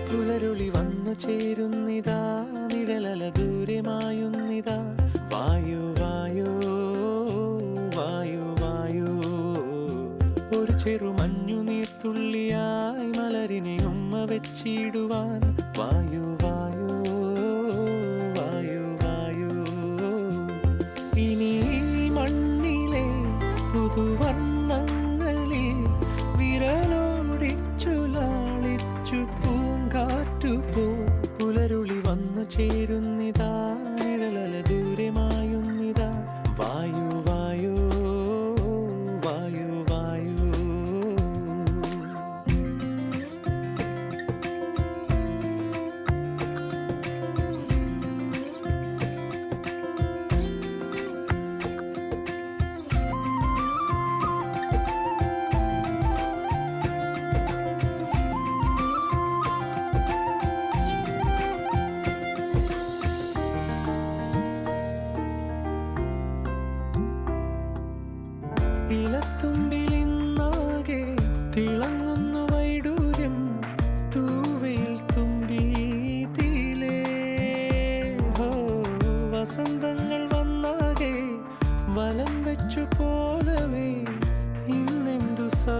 പുലരുളി വന്നു ചേരുന്നിതാ, നിഴലല ദൂരെ മായുന്നിതാ. വായു വായു വായു വായു, ഒരു ചെറു മഞ്ഞു നീർത്തുള്ളിയായി മലരിനെ ഉമ്മ വെച്ചിടുവാൻ. വായു വായു വായു വായു, ഇനി മണ്ണിലെ പുതുവർണ്ണങ്ങളിൽ വിരലോടിച്ചു ലാളിച്ചു പൂങ്കാറ്റുപോ. പുലരുളി വന്നു ചേരുന്നിതാ, നിഴലല ദൂരെ മായുന്നിതാ. വായു വായു വായു വായു. ഇലത്തുമ്പിലിന്നാകെ തിളങ്ങുന്നു വൈഡൂര്യം, തൂവയിൽ തുമ്പീതിലേ. ഹോ, വസന്തങ്ങൾ വന്നാകെ വലം വെച്ചു പോലവേ ഇന്നെന്തു സൗ